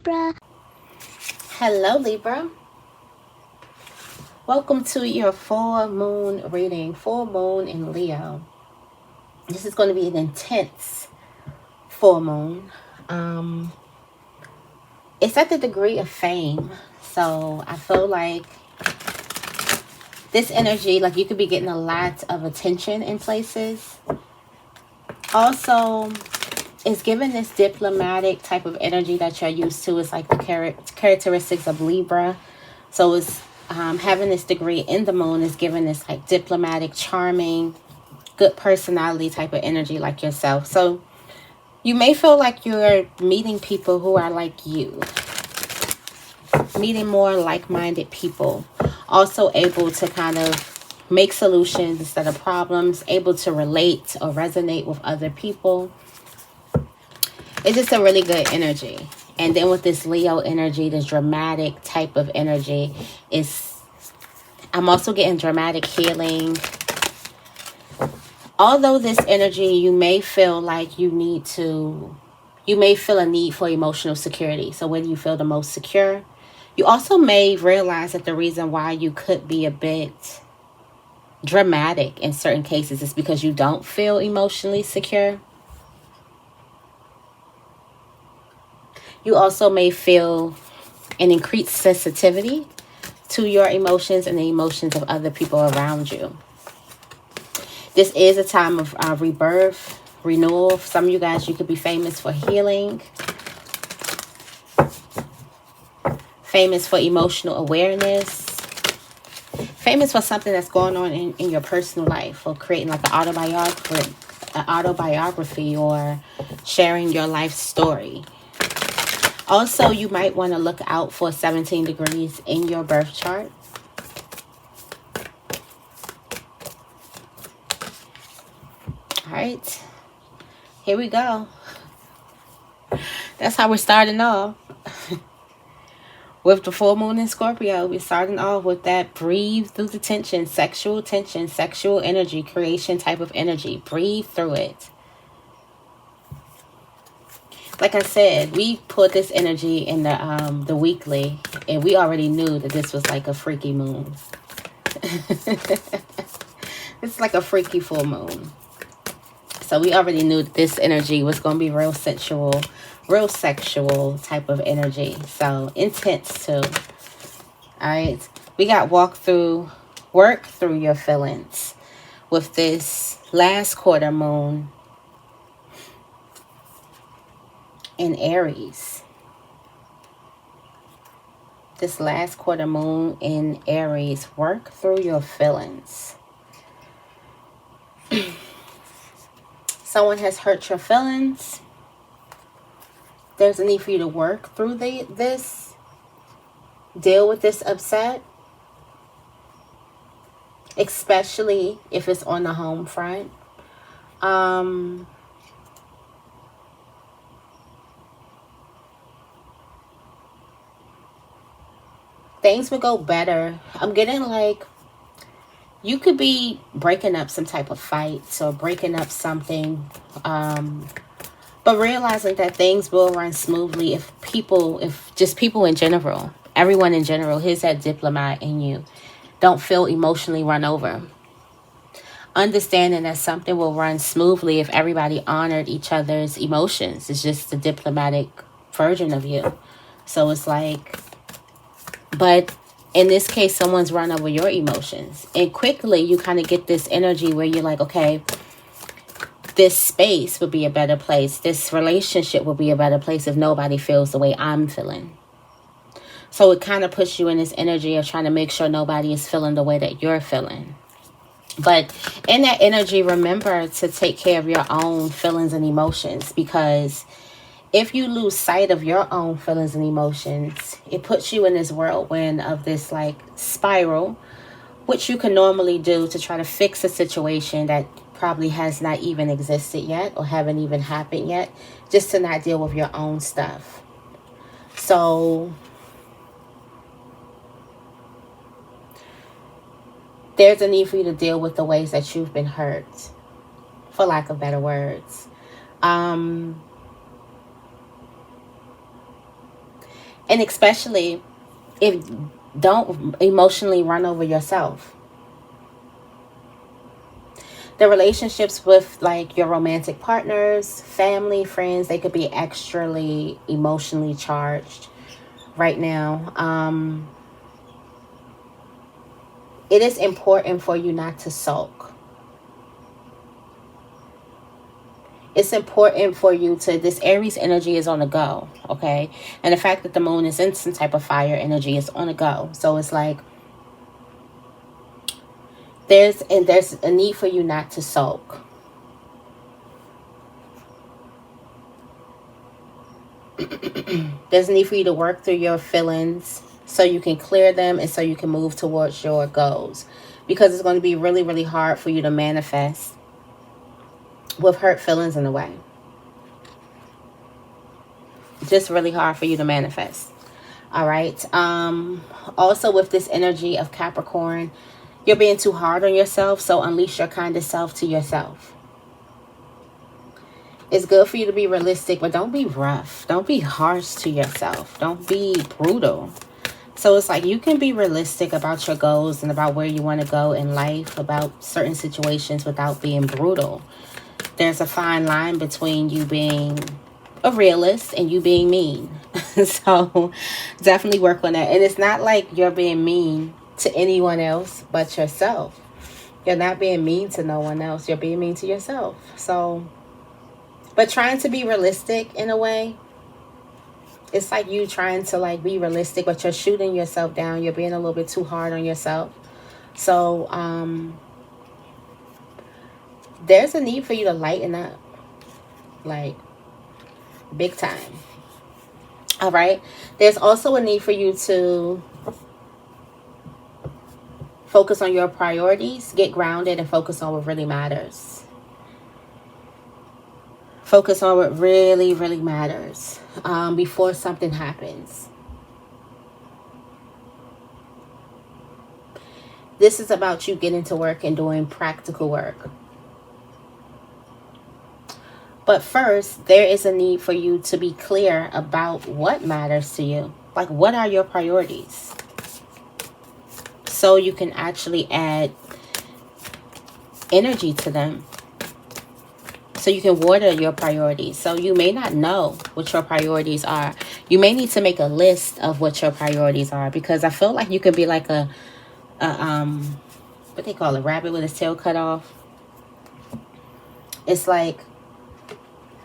Libra. Hello, Libra. Welcome to your full moon reading. Full moon in Leo. This is going to be an intense full moon. It's at the degree of fame. So I feel like this energy, like you could be getting a lot of attention in places. Also, it's giving this diplomatic type of energy that you're used to. It's like the characteristics of Libra. So it's having this degree in the moon is giving this like diplomatic, charming, good personality type of energy like yourself. So you may feel like you're meeting people who are like you. Meeting more like-minded people. Also able to kind of make solutions instead of problems. Able to relate or resonate with other people. It's just a really good energy. And then with this Leo energy, this dramatic type of energy, I'm also getting dramatic healing. Although this energy, you may feel like you may feel a need for emotional security. So where do you feel the most secure? You also may realize that the reason why you could be a bit dramatic in certain cases is because you don't feel emotionally secure. You also may feel an increased sensitivity to your emotions and the emotions of other people around you. This is a time of rebirth, renewal. For some of you guys, you could be famous for healing. Famous for emotional awareness. Famous for something that's going on in your personal life. Or creating like an autobiography or sharing your life story. Also, you might want to look out for 17 degrees in your birth chart. All right. Here we go. That's how we're starting off. With the full moon in Scorpio, we're starting off with that breathe through the tension, sexual energy, creation type of energy. Breathe through it. Like I said, we put this energy in the weekly, and we already knew that this was like a freaky moon. It's like a freaky full moon. So we already knew that this energy was going to be real sensual, real sexual type of energy. So intense too. All right. We got work through your feelings with this last quarter moon in Aries. This last quarter moon in Aries. Work through your feelings. Someone has hurt your feelings. There's a need for you to work through this. Deal with this upset. Especially if it's on the home front. Things would go better. I'm getting like you could be breaking up some type of fights or breaking up something, but realizing that things will run smoothly if just people in general, everyone in general, here's that diplomat in you, don't feel emotionally run over. Understanding that something will run smoothly if everybody honored each other's emotions. It's just the diplomatic version of you. So it's like, but in this case, someone's run over your emotions. And quickly, you kind of get this energy where you're like, okay, this space would be a better place. This relationship would be a better place if nobody feels the way I'm feeling. So it kind of puts you in this energy of trying to make sure nobody is feeling the way that you're feeling. But in that energy, remember to take care of your own feelings and emotions, because if you lose sight of your own feelings and emotions, it puts you in this whirlwind of this like spiral, which you can normally do to try to fix a situation that probably has not even existed yet or haven't even happened yet, just to not deal with your own stuff. So there's a need for you to deal with the ways that you've been hurt, for lack of better words. And especially if don't emotionally run over yourself. The relationships with like your romantic partners, family, friends, they could be extremely emotionally charged right now. It is important for you not to sulk. It's important for you to, this Aries energy is on the go, okay? And the fact that the moon is in some type of fire energy is on the go. So it's like there's a need for you not to sulk. There's a need for you to work through your feelings so you can clear them and so you can move towards your goals. Because it's going to be really, really hard for you to manifest with hurt feelings in the way. Just really hard for you to manifest. All right. Also with this energy of Capricorn, you're being too hard on yourself, so unleash your kindest self to yourself. It's good for you to be realistic, but don't be rough. Don't be harsh to yourself. Don't be brutal. So it's like you can be realistic about your goals and about where you want to go in life, about certain situations without being brutal. There's a fine line between you being a realist and you being mean. So definitely work on that. And it's not like you're being mean to anyone else but yourself. You're not being mean to no one else. You're being mean to yourself. So, but trying to be realistic in a way, it's like you trying to like be realistic, but you're shooting yourself down. You're being a little bit too hard on yourself. So there's a need for you to lighten up, like big time. All right. There's also a need for you to focus on your priorities, get grounded, and focus on what really matters. Focus on what really, really matters before something happens. This is about you getting to work and doing practical work. But first, there is a need for you to be clear about what matters to you. Like, what are your priorities? So you can actually add energy to them. So you can water your priorities. So you may not know what your priorities are. You may need to make a list of what your priorities are, because I feel like you could be like a what they call a rabbit with its tail cut off. It's like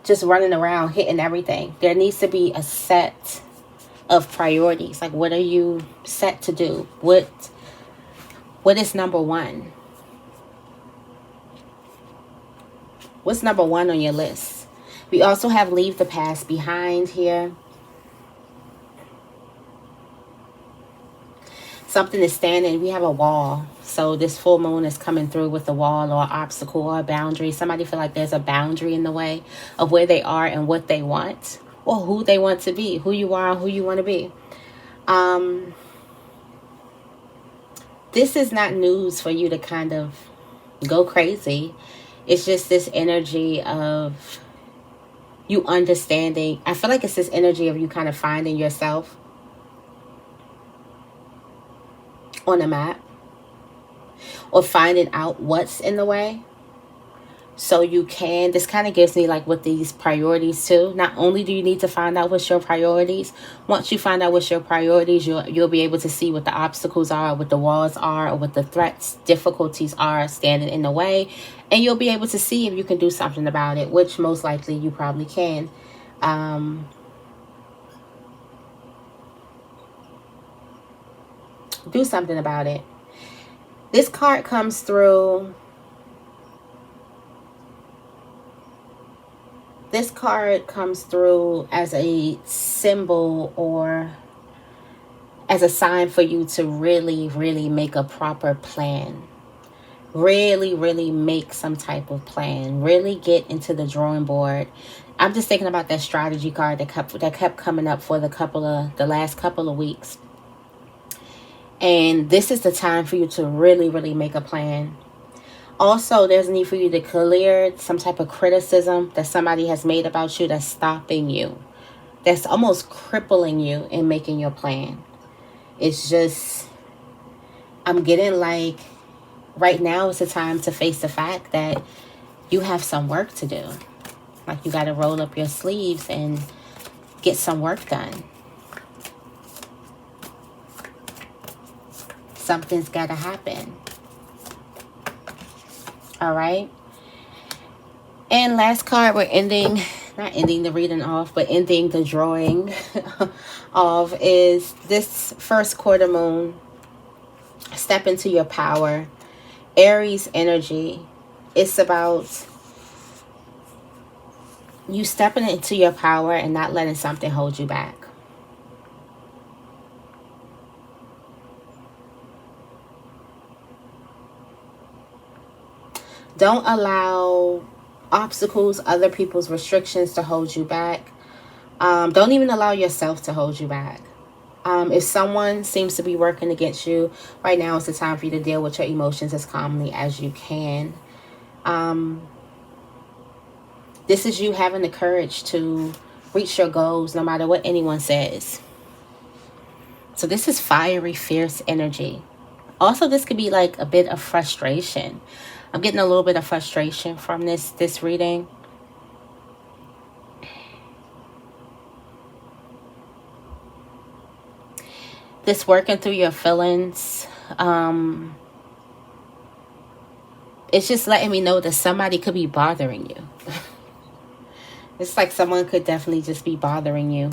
just running around hitting everything. There needs to be a set of priorities. Like, what are you set to do? What is number one? What's number one on your list? We also have leave the past behind here. Something is standing. We have a wall. So this full moon is coming through with a wall or obstacle or a boundary. Somebody feel like there's a boundary in the way of where they are and what they want, or who they want to be, who you are and who you want to be. This is not news for you to kind of go crazy. It's just this energy of you understanding. I feel like it's this energy of you kind of finding yourself on a map, or finding out what's in the way. So you can, this kind of gives me like with these priorities too. Not only do you need to find out what's your priorities, once you find out what's your priorities, you'll be able to see what the obstacles are, what the walls are, or what the threats, difficulties are standing in the way. And you'll be able to see if you can do something about it, which most likely you probably can. Do something about it. This card comes through. This card comes through as a symbol or as a sign for you to really, really make a proper plan. Really, really make some type of plan. Really get into the drawing board. I'm just thinking about that strategy card that kept coming up for the last couple of weeks. And this is the time for you to really, really make a plan. Also, there's a need for you to clear some type of criticism that somebody has made about you that's stopping you that's almost crippling you in making your plan. It's just, I'm getting like, right now is the time to face the fact that you have some work to do. Like, you got to roll up your sleeves and get some work done. Something's got to happen. All right. And last card, we're ending, not ending the reading off, but ending the drawing off, is this first quarter moon. Step into your power. Aries energy. It's about you stepping into your power and not letting something hold you back. Don't allow obstacles, other people's restrictions to hold you back. Don't even allow yourself to hold you back. If someone seems to be working against you, right now is the time for you to deal with your emotions as calmly as you can. This is you having the courage to reach your goals no matter what anyone says. So this is fiery, fierce energy. Also, this could be like a bit of frustration. I'm getting a little bit of frustration from this reading. This working through your feelings. It's just letting me know that somebody could be bothering you. It's like someone could definitely just be bothering you.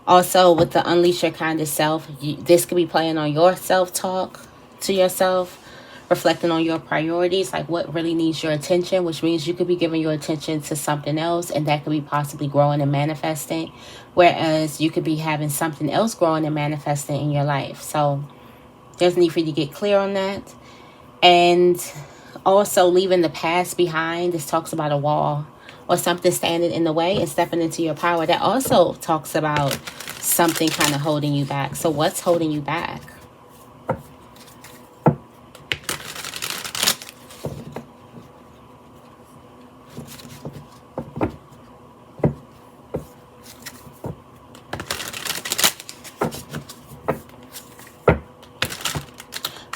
Also, with the unleash your kind of self, this could be playing on your self-talk to yourself, reflecting on your priorities, like what really needs your attention, which means you could be giving your attention to something else, and that could be possibly growing and manifesting, whereas you could be having something else growing and manifesting in your life. So there's a need for you to get clear on that. And also leaving the past behind. This talks about a wall or something standing in the way, and stepping into your power. That also talks about something kind of holding you back. So what's holding you back?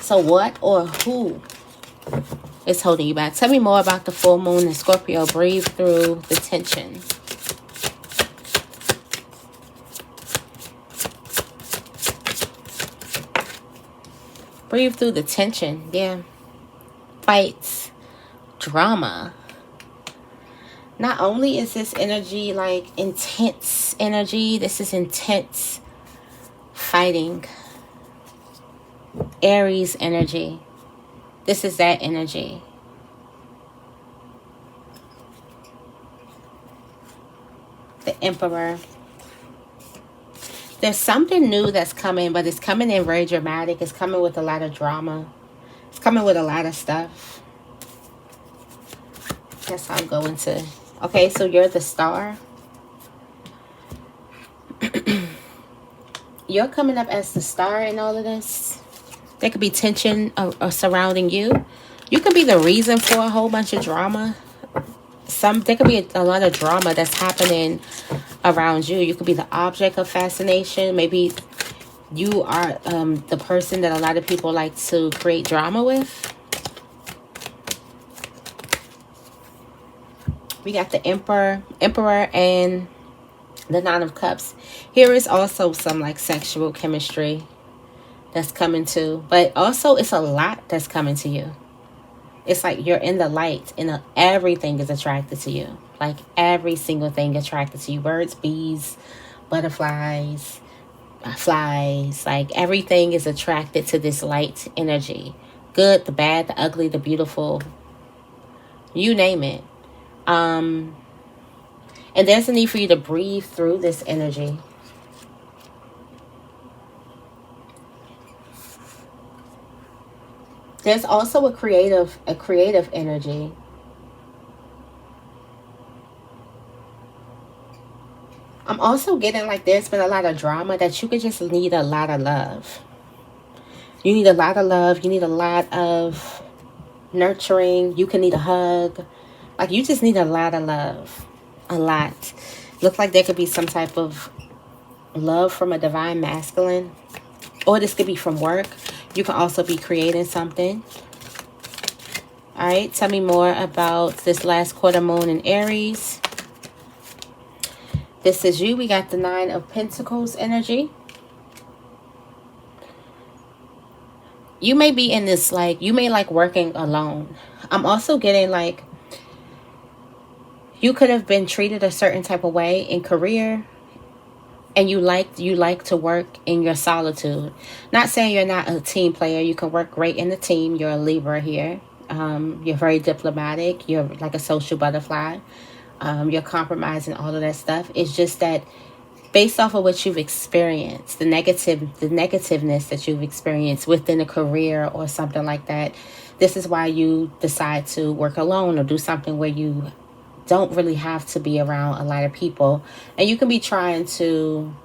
So what or who is holding you back? Tell me more about the full moon in Scorpio. Breathe through the tension. Breathe through the tension. Yeah. Fights. Drama. Not only is this energy like intense energy, this is intense fighting. Aries energy. This is that energy. The Emperor. There's something new that's coming, but it's coming in very dramatic. It's coming with a lot of drama. It's coming with a lot of stuff. That's how I'm going to. Okay, so you're the star. You're coming up as the star in all of this. There could be tension surrounding you. You could be the reason for a whole bunch of drama. There could be a lot of drama that's happening around you. You could be the object of fascination. Maybe you are the person that a lot of people like to create drama with. We got the Emperor and the Nine of Cups. Here is also some like sexual chemistry that's coming too. But also it's a lot that's coming to you. It's like you're in the light and everything is attracted to you. Like every single thing attracted to you. Birds, bees, butterflies, flies. Like everything is attracted to this light energy. Good, the bad, the ugly, the beautiful. You name it. And there's a need for you to breathe through this energy. There's also a creative energy. I'm also getting like there's been a lot of drama that you could just need a lot of love. You need a lot of love. You need a lot of nurturing. You can need a hug. Like you just need a lot of love. A lot. Looks like there could be some type of love from a divine masculine. Or this could be from work. You can also be creating something. All right, tell me more about this last quarter moon in Aries. This is you. We got the 9 of Pentacles energy. You may be in this, like, you may like working alone. I'm also getting like you could have been treated a certain type of way in career, and you like to work in your solitude. Not saying you're not a team player. You can work great in the team. You're a Libra here. You're very diplomatic. You're like a social butterfly. You're compromising, all of that stuff. It's just that based off of what you've experienced, the negativeness that you've experienced within a career or something like that, this is why you decide to work alone or do something where you don't really have to be around a lot of people. And you can be trying to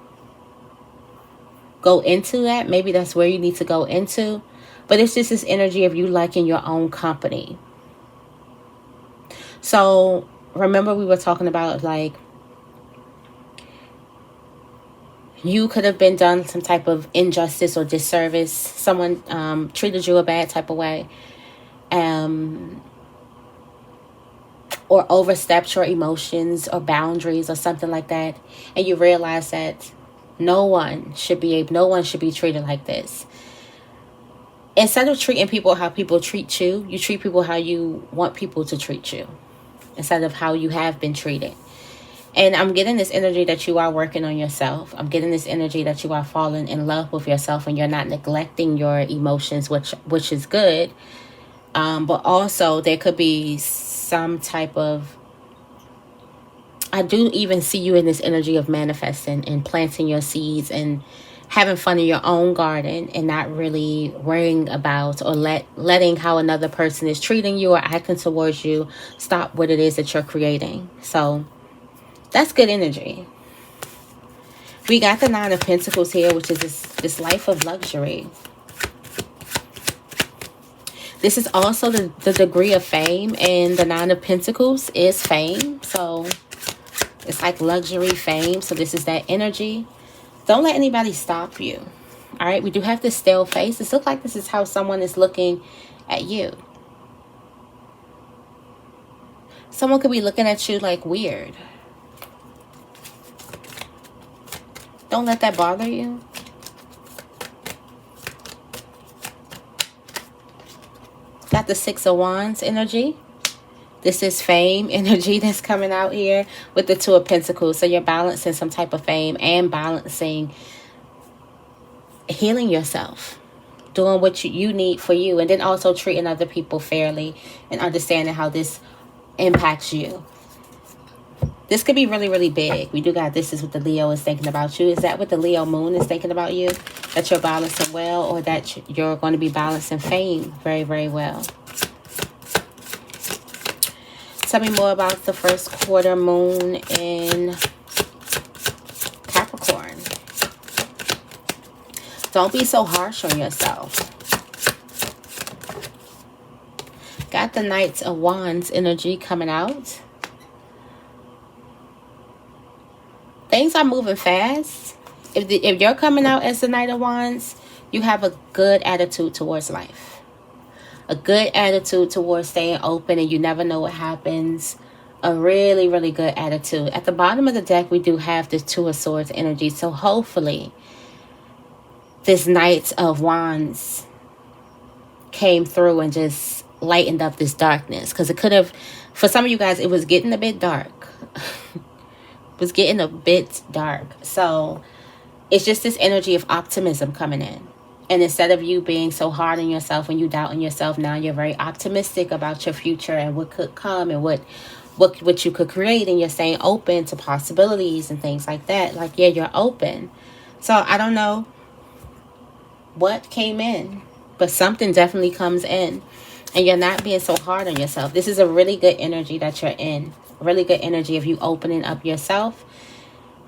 go into that. Maybe that's where you need to go into. But it's just this energy of you liking your own company. So remember we were talking about, like, you could have been done some type of injustice or disservice. Someone treated you a bad type of way. Or overstepped your emotions or boundaries or something like that. And you realize that no one should be treated like this. Instead of treating people how people treat you, you treat people how you want people to treat you, instead of how you have been treated. And I'm getting this energy that you are working on yourself. I'm getting this energy that you are falling in love with yourself, and you're not neglecting your emotions, which is good. But also there could be some type of, I do even see you in this energy of manifesting and planting your seeds and having fun in your own garden, and not really worrying about or letting how another person is treating you or acting towards you stop what it is that you're creating. So that's good energy. We got the 9 of Pentacles here, which is this life of luxury. This is also the degree of fame, and the 9 of Pentacles is fame. So it's like luxury fame. So this is that energy. Don't let anybody stop you. All right, we do have this stale face. This looks like this is how someone is looking at you. Someone could be looking at you like weird. Don't let that bother you. Got the 6 of Wands energy. This is fame energy that's coming out here with the 2 of Pentacles. So you're balancing some type of fame and balancing healing yourself, doing what you need for you, and then also treating other people fairly and understanding how this impacts you. This could be really, really big. We do got this is what the Leo is thinking about you. Is that what the Leo moon is thinking about you? That you're balancing well, or that you're going to be balancing fame very, very well? Tell me more about the first quarter moon in Capricorn. Don't be so harsh on yourself. Got the Knight of Wands energy coming out. Things are moving fast. If you're coming out as the Knight of Wands, you have a good attitude towards life. A good attitude towards staying open, and you never know what happens. A really, really good attitude. At the bottom of the deck, we do have this 2 of Swords energy. So hopefully this Knight of Wands came through and just lightened up this darkness. Because it could have, for some of you guys, it was getting a bit dark. It was getting a bit dark. So it's just this energy of optimism coming in. And instead of you being so hard on yourself and you doubting yourself, now you're very optimistic about your future and what could come and what you could create. And you're staying open to possibilities and things like that. Like, yeah, you're open. So I don't know what came in, but something definitely comes in. And you're not being so hard on yourself. This is a really good energy that you're in. Really good energy of you opening up yourself.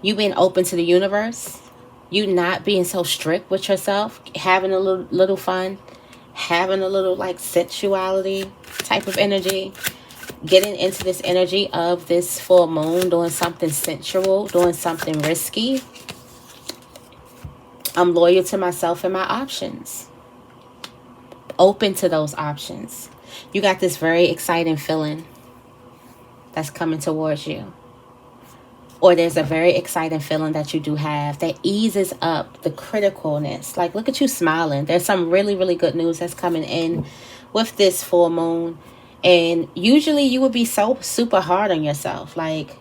You being open to the universe. You not being so strict with yourself, having a little fun, having a little like sensuality type of energy. getting into this energy of this full moon, doing something sensual, doing something risky. I'm loyal to myself and my options. Open to those options. You got this very exciting feeling that's coming towards you. Or there's a very exciting feeling that you do have that eases up the criticalness. Like, look at you smiling. There's some really, really good news that's coming in with this full moon. And usually you would be so super hard on yourself. Like,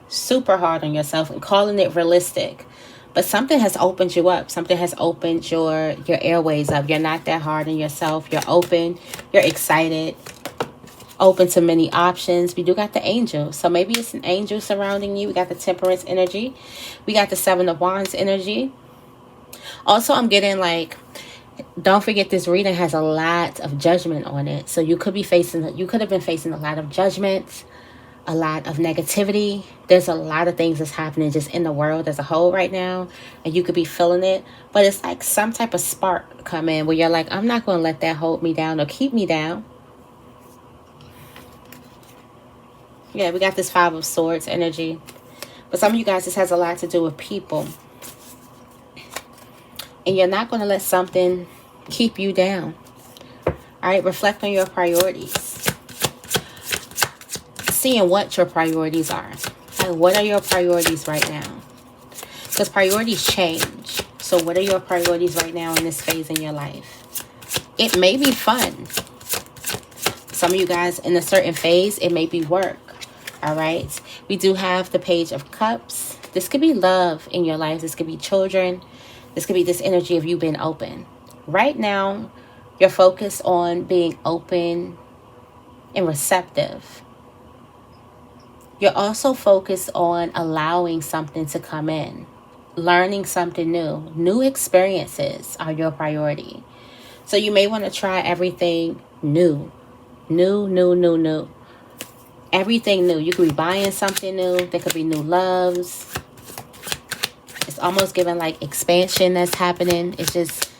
super hard on yourself and calling it realistic. But something has opened you up. Something has opened your airways up. You're not that hard on yourself. You're open. You're excited. Open to many options. We do got the angel. So maybe it's an angel surrounding you. We got the temperance energy. We got the 7 of Wands energy. Also, I'm getting like, don't forget this reading has a lot of judgment on it. So you could be facing, you could have been facing a lot of judgment, a lot of negativity. There's a lot of things that's happening just in the world as a whole right now. And you could be feeling it. But it's like some type of spark come in where you're like, I'm not going to let that hold me down or keep me down. Yeah, we got this 5 of Swords energy. But some of you guys, this has a lot to do with people. And you're not going to let something keep you down. All right, reflect on your priorities. Seeing what your priorities are. Like, what are your priorities right now? Because priorities change. So what are your priorities right now in this phase in your life? It may be fun. Some of you guys in a certain phase, it may be work. All right. We do have the Page of Cups. This could be love in your life. This could be children. This could be this energy of you being open. Right now, you're focused on being open and receptive. You're also focused on allowing something to come in. Learning something new. New experiences are your priority. So you may want to try everything new. New. Everything new. You could be buying something new. There could be new loves. It's almost giving like expansion that's happening. It's just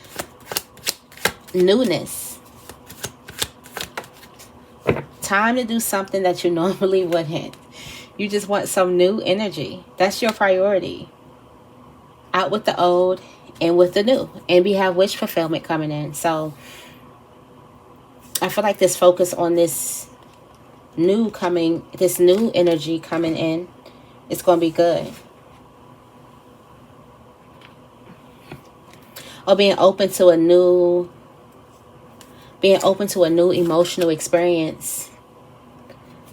newness. Time to do something that you normally wouldn't. You just want some new energy. That's your priority. Out with the old and with the new. And we have wish fulfillment coming in. So I feel like this focus on this new energy coming in, it's going to be good. Or being open to a new emotional experience,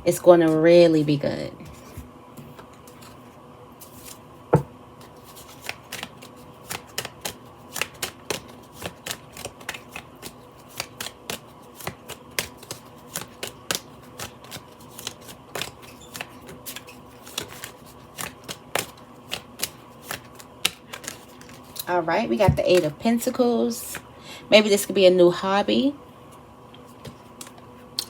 it's going to really be good. All right, we got the 8 of Pentacles. Maybe this could be a new hobby,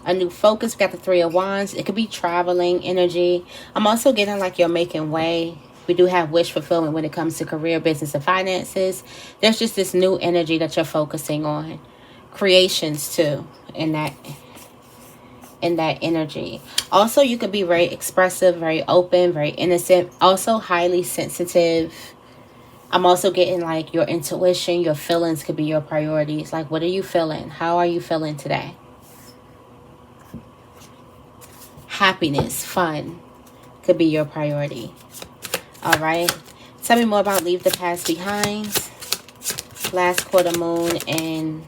a new focus. We got the 3 of Wands. It could be traveling energy. I'm also getting like you're making way. We do have wish fulfillment when it comes to career, business, and finances. There's just this new energy that you're focusing on. Creations too, in that energy. Also, you could be very expressive, very open, very innocent. Also highly sensitive. I'm also getting like your intuition, your feelings could be your priorities. Like, what are you feeling? How are you feeling today? Happiness, fun could be your priority. All right. Tell me more about Leave the Past Behind. Last quarter moon in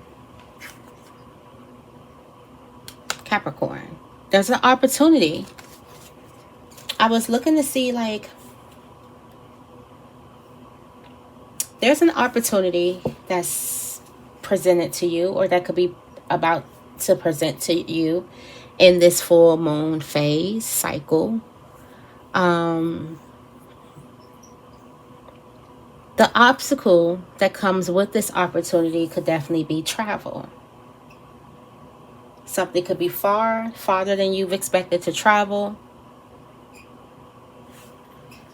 Capricorn. There's an opportunity. I was looking to see like, there's an opportunity that's presented to you, or that could be about to present to you in this full moon phase cycle. The obstacle that comes with this opportunity could definitely be travel. Something could be farther than you've expected to travel.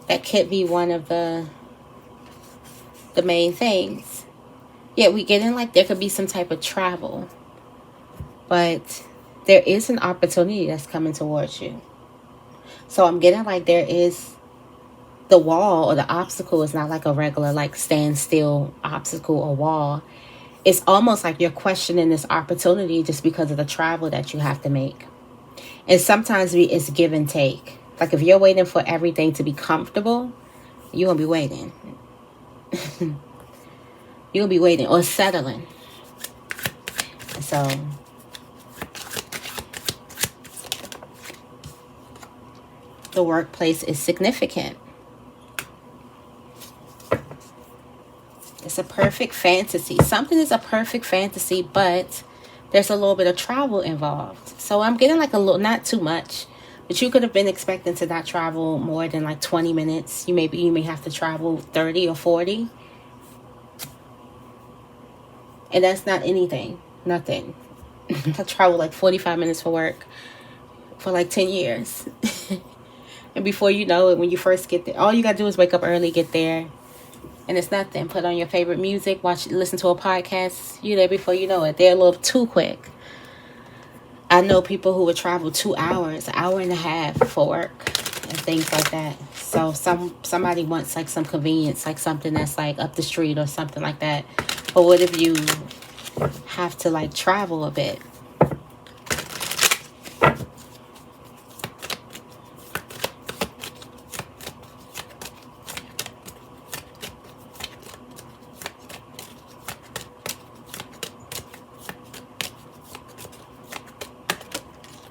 That could be one of the main things. Yeah, we get in like there could be some type of travel, but there is an opportunity that's coming towards you. So I'm getting like there is the wall or the obstacle is not like a regular like standstill obstacle or wall. It's almost like you're questioning this opportunity just because of the travel that you have to make. And sometimes it's give and take. Like if you're waiting for everything to be comfortable, you're going to be waiting. You're going to be waiting or settling. So the workplace is significant. It's a perfect fantasy. Something is a perfect fantasy, but there's a little bit of travel involved. So I'm getting like a little, not too much, but you could have been expecting to not travel more than like 20 minutes. You may have to travel 30 or 40. And that's not anything. Nothing. I travel like 45 minutes for work for like 10 years. And before you know it, when you first get there, all you got to do is wake up early, get there. And it's nothing. Put on your favorite music, listen to a podcast. You're there before you know it. They're a little too quick. I know people who would travel 2 hours, an hour and a half for work and things like that. So somebody wants like some convenience, like something that's like up the street or something like that. But what if you have to like travel a bit?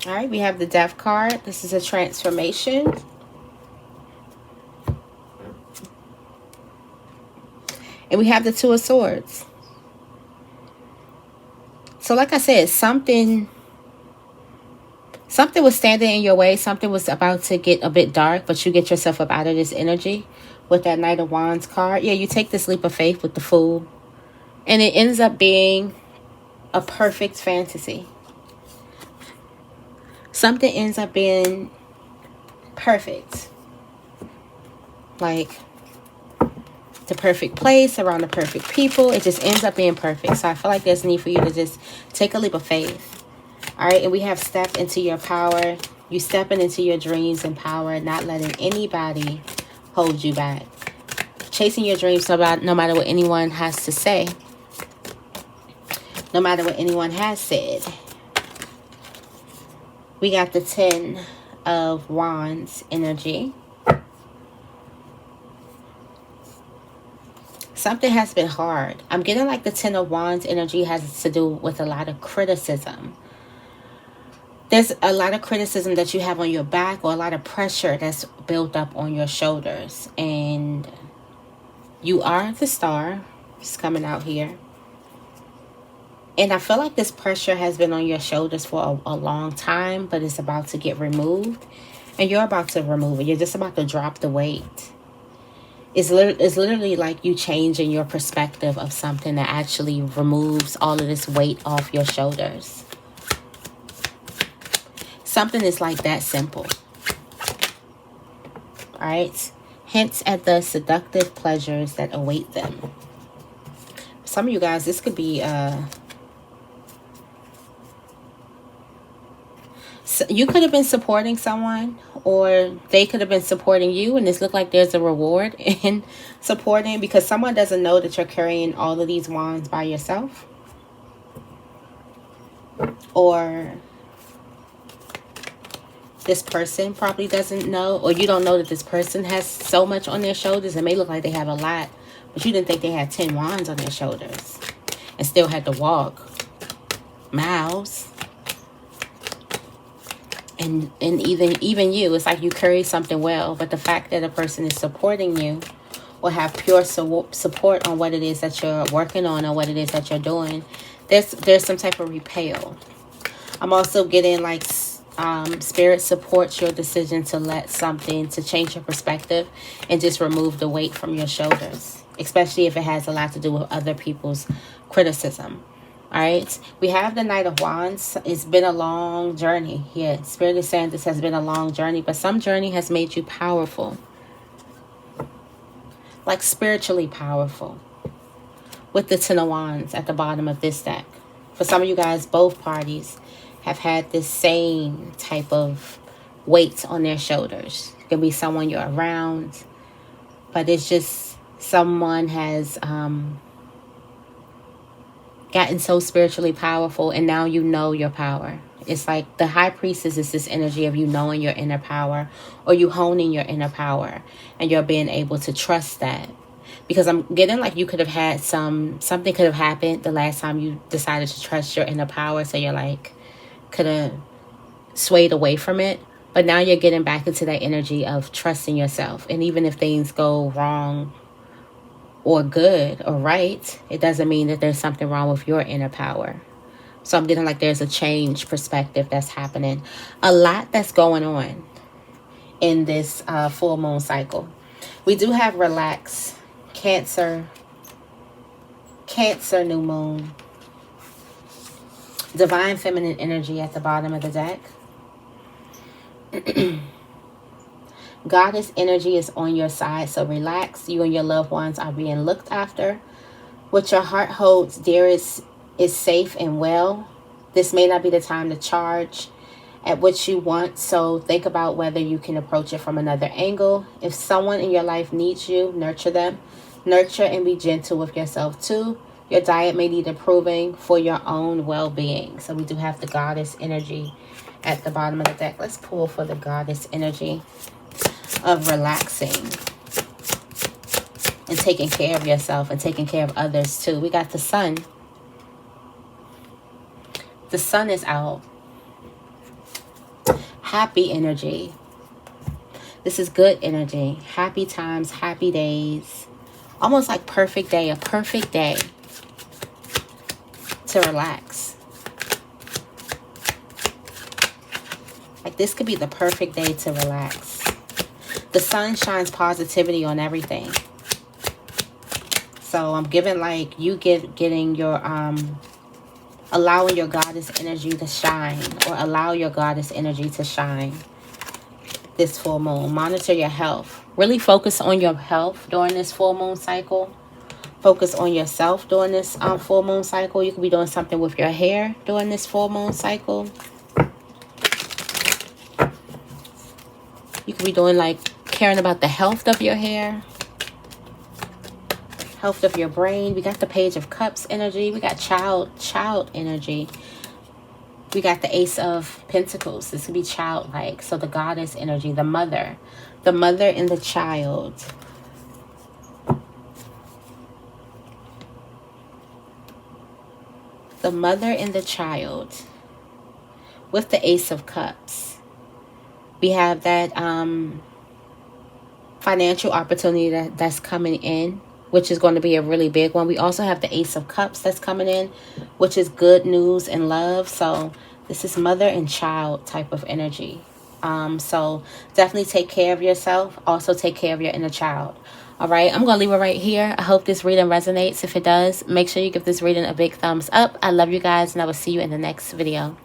All right, we have the Death card. This is a transformation. And we have the Two of Swords. So like I said, something was standing in your way. Something was about to get a bit dark, but you get yourself up out of this energy with that Knight of Wands card. Yeah, you take this leap of faith with the Fool. And it ends up being a perfect fantasy. Something ends up being perfect. Like the perfect place around the perfect people. It just ends up being perfect. So I feel like there's a need for you to just take a leap of faith. All right. And we have step into your power. You stepping into your dreams and power, not letting anybody hold you back. Chasing your dreams no matter what anyone has to say. No matter what anyone has said. We got the 10 of Wands energy. Something has been hard. I'm getting like the 10 of Wands energy has to do with a lot of criticism. There's a lot of criticism that you have on your back or a lot of pressure that's built up on your shoulders. And you are the star. It's coming out here. And I feel like this pressure has been on your shoulders for a long time, but it's about to get removed. And you're about to remove it. You're just about to drop the weight. It's literally like you changing your perspective of something that actually removes all of this weight off your shoulders. Something is like that simple. All right. Hints at the seductive pleasures that await them. Some of you guys, this could be... So you could have been supporting someone or they could have been supporting you, and this looked like there's a reward in supporting because someone doesn't know that you're carrying all of these wands by yourself. Or this person probably doesn't know, or you don't know that this person has so much on their shoulders. It may look like they have a lot, but you didn't think they had 10 wands on their shoulders and still had to walk miles. And even you, it's like you carry something well, but the fact that a person is supporting you or have pure support on what it is that you're working on or what it is that you're doing, there's some type of repel. I'm also getting like spirit supports your decision to change your perspective and just remove the weight from your shoulders, especially if it has a lot to do with other people's criticism. All right, we have the Knight of Wands. It's been a long journey. Yeah, Spirit is saying this has been a long journey, but some journey has made you powerful. Like spiritually powerful. With the 10 of Wands at the bottom of this deck. For some of you guys, both parties have had this same type of weight on their shoulders. It could be someone you're around, but it's just someone has gotten so spiritually powerful, and now you know your power. It's like the high priestess is this energy of you knowing your inner power, or you honing your inner power, and you're being able to trust that. Because I'm getting like you could have had something could have happened the last time you decided to trust your inner power. So you're like, could have swayed away from it. But now you're getting back into that energy of trusting yourself. And even if things go wrong or good or right, it doesn't mean that there's something wrong with your inner power. So I'm getting like there's a change perspective that's happening. A lot that's going on in this full moon cycle. We do have relax, Cancer new moon, divine feminine energy at the bottom of the deck. Goddess energy is on your side, so relax. You and your loved ones are being looked after. What your heart holds dearest is safe and well. This may not be the time to charge at what you want, so think about whether you can approach it from another angle. If someone in your life needs you, nurture them. Nurture and be gentle with yourself too. Your diet may need improving for your own well-being. So we do have the goddess energy at the bottom of the deck. Let's pull for the goddess energy of relaxing and taking care of yourself and taking care of others too. We got the sun. The sun is out. Happy energy. This is good energy. Happy times, happy days. Almost like perfect day, a perfect day to relax. Like this could be the perfect day to relax. The sun shines positivity on everything. So I'm giving like you getting your allowing your goddess energy to shine, or allow your goddess energy to shine this full moon. Monitor your health. Really focus on your health during this full moon cycle. Focus on yourself during this full moon cycle. You could be doing something with your hair during this full moon cycle. You could be doing like caring about the health of your hair, health of your brain. We got the Page of Cups energy. We got child energy. We got the Ace of Pentacles. This could be childlike. So the goddess energy, the mother and the child. The mother and the child with the Ace of Cups. We have that financial opportunity that's coming in, which is going to be a really big one. We also have the Ace of Cups that's coming in, which is good news and love. So this is mother and child type of energy. So definitely take care of yourself. Also take care of your inner child. All right, I'm going to leave it right here. I hope this reading resonates. If it does, make sure you give this reading a big thumbs up. I love you guys, and I will see you in the next video.